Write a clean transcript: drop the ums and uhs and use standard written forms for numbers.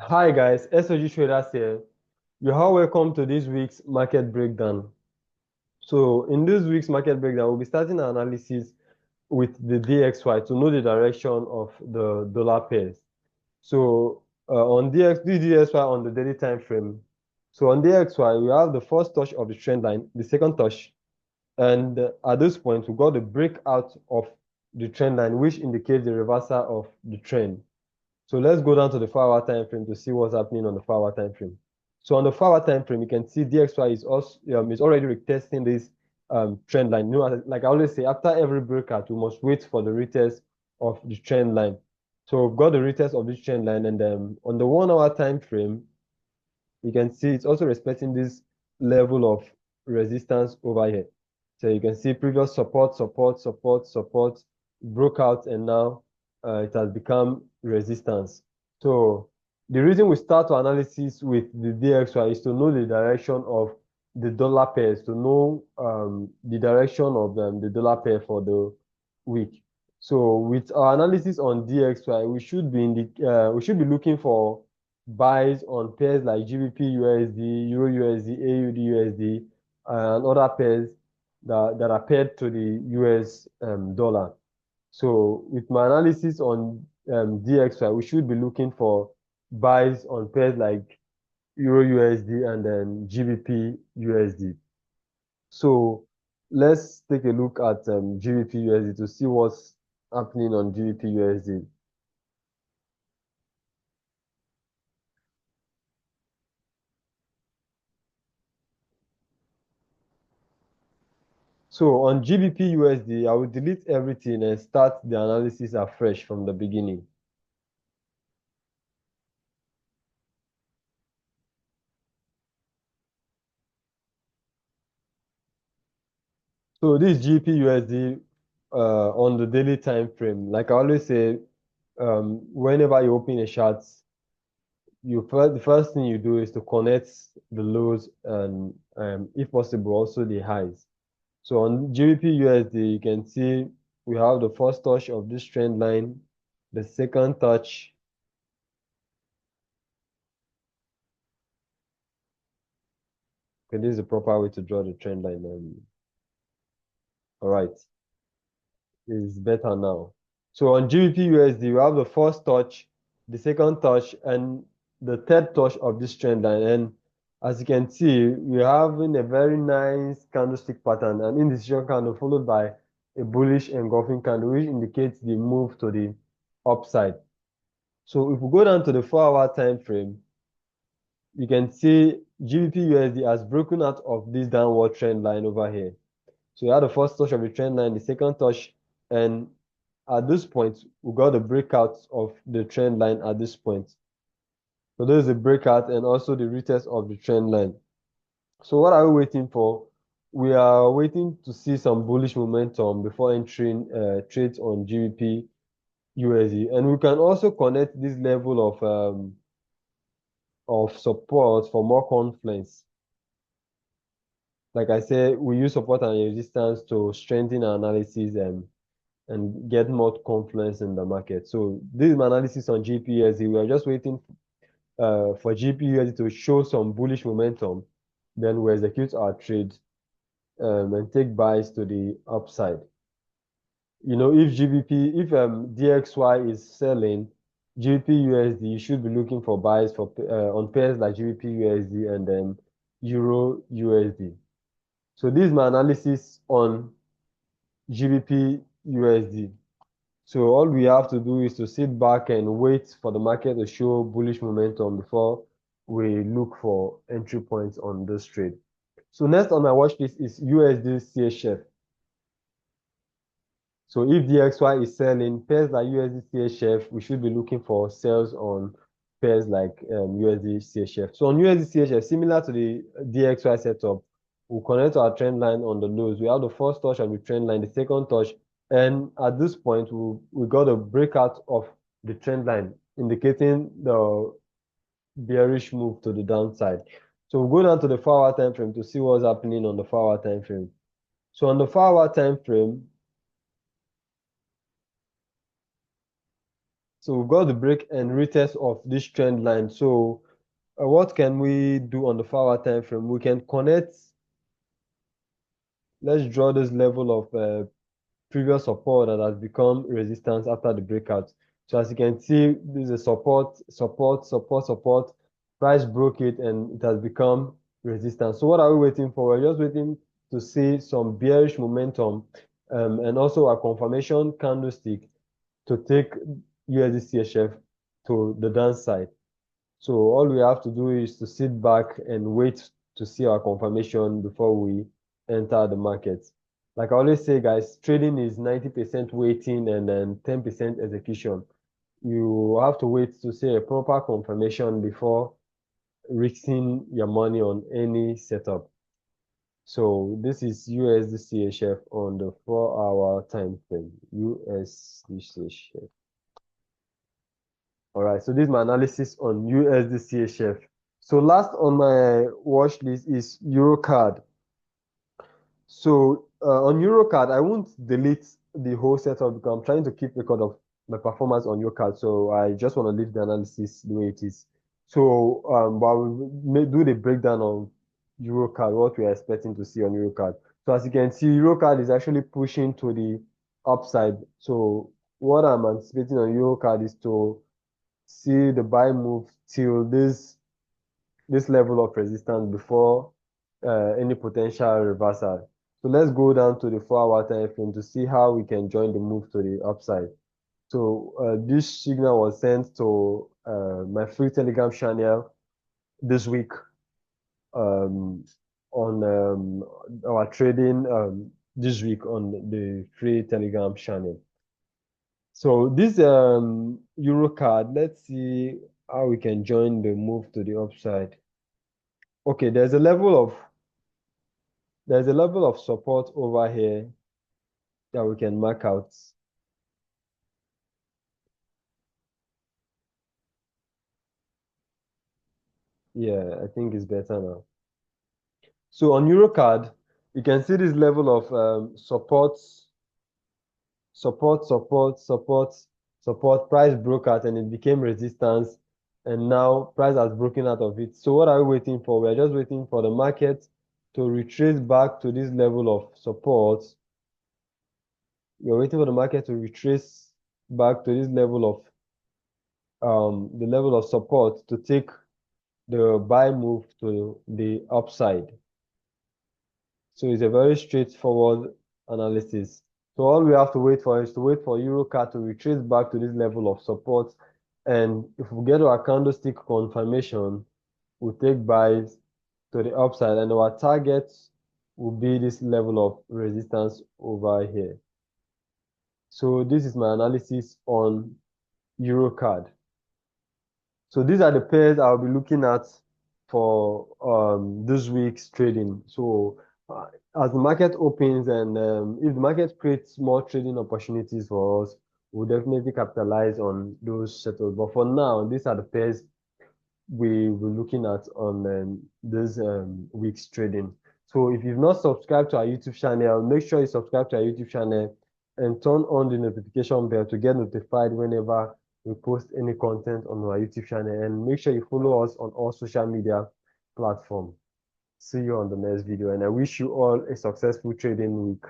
Hi guys, S.O.G Traders here. You're all welcome to this week's market breakdown. So in this week's market breakdown, we'll be starting our analysis with the DXY to know the direction of the dollar pairs. So on DXY on the daily time frame. So on DXY, we have the first touch of the trend line, the second touch, and at this point, we got the breakout of the trend line, which indicates the reversal of the trend. So let's go down to the 4-hour time frame to see what's happening on the 4-hour time frame. So on the 4-hour time frame, you can see DXY is also is already retesting this trend line. You know, like I always say, after every breakout, we must wait for the retest of the trend line. So we've got the retest of this trend line, and on the 1-hour time frame, you can see it's also respecting this level of resistance over here. So you can see previous support, broke out, and now it has become resistance. So the reason we start our analysis with the DXY is to know the direction of the dollar pairs, to know the direction of the dollar pair for the week. So with our analysis on DXY, we should be looking for buys on pairs like GBPUSD, EURUSD, AUDUSD, and other pairs that are paired to the US dollar. So with my analysis on DXY, we should be looking for buys on pairs like EURUSD and then GBPUSD. So let's take a look at GBPUSD to see what's happening on GBPUSD. So on GBPUSD, I will delete everything and start the analysis afresh from the beginning. So this GBPUSD on the daily time frame, like I always say, whenever you open a chart, the first thing you do is to connect the lows and, if possible, also the highs. So on GBPUSD, you can see we have the first touch of this trend line, the second touch. Okay, this is the proper way to draw the trend line. All right, it's better now. So on GBPUSD, we have the first touch, the second touch, and the third touch of this trend line. And as you can see, we're having a very nice candlestick pattern, an indecision candle followed by a bullish engulfing candle, which indicates the move to the upside. So if we go down to the 4-hour time frame, you can see GBPUSD has broken out of this downward trend line over here. So you had the first touch of the trend line, the second touch, and at this point, we got the breakout of the trend line at this point. So there's the breakout and also the retest of the trend line. So what are we waiting for? We are waiting to see some bullish momentum before entering trades on GBP USD. And we can also connect this level of support for more confidence. Like I said, we use support and resistance to strengthen our analysis and get more confidence in the market. So this is my analysis on GBPUSD. We are just waiting for GBPUSD to show some bullish momentum. Then we execute our trade and take buys to the upside. You know, if DXY is selling GBPUSD, you should be looking for buys for on pairs like GBPUSD and then Euro USD. So this is my analysis on GBPUSD. So all we have to do is to sit back and wait for the market to show bullish momentum before we look for entry points on this trade. So next on my watch list is USDCHF. So if DXY is selling pairs like USDCHF, we should be looking for sales on pairs like USDCHF. So on USDCHF, similar to the DXY setup, we'll connect our trend line on the lows. We have the first touch of the trend line, the second touch, and at this point, we got a breakout of the trend line, indicating the bearish move to the downside. So we'll go down to the 4-hour time frame to see what's happening on the 4-hour time frame. So on the 4-hour time frame, So we've got the break and retest of this trend line. So what can we do on the 4-hour time frame? We can connect. Let's draw this level of previous support that has become resistance after the breakout. So as you can see, this is a support, support, support, support. Price broke it and it has become resistance. So what are we waiting for? We're just waiting to see some bearish momentum and also a confirmation candlestick to take USDCHF to the downside. So all we have to do is to sit back and wait to see our confirmation before we enter the market. Like I always say, guys, trading is 90% waiting and then 10% execution. You have to wait to see a proper confirmation before risking your money on any setup. So this is USDCHF on the 4-hour time frame. USDCHF. All right, so this is my analysis on USDCHF. So last on my watch list is EURCAD. So on EURCAD, I won't delete the whole setup because I'm trying to keep record of my performance on EURCAD. So I just want to leave the analysis the way it is. So but we'll do the breakdown of EURCAD, what we are expecting to see on EURCAD. So as you can see, EURCAD is actually pushing to the upside. So what I'm anticipating on EURCAD is to see the buy move till this level of resistance before any potential reversal. So let's go down to the 4-hour time frame to see how we can join the move to the upside. So this signal was sent to my free Telegram channel this week on our trading this week on the free Telegram channel. So this EURCAD, let's see how we can join the move to the upside. Okay, there's a level of support over here that we can mark out. Yeah, I think it's better now. So on EURCAD, you can see this level of support, support, support, support, support. Price broke out and it became resistance, and now price has broken out of it. So what are we waiting for? We're just waiting for the market to retrace back to this level of support. We're waiting for the market to retrace back to this level of the level of support to take the buy move to the upside. So it's a very straightforward analysis. So all we have to wait for is to wait for EURCAD to retrace back to this level of support. And if we get our candlestick confirmation, we'll take buys to the upside. And our target will be this level of resistance over here. So this is my analysis on EURCAD. So these are the pairs I'll be looking at for this week's trading. So as the market opens and if the market creates more trading opportunities for us, we'll definitely capitalize on those settles. But for now, these are the pairs we were looking at on this week's trading. So if you've not subscribed to our YouTube channel, make sure you subscribe to our YouTube channel and turn on the notification bell to get notified whenever we post any content on our YouTube channel. And make sure you follow us on all social media platforms. See you on the next video, and I wish you all a successful trading week.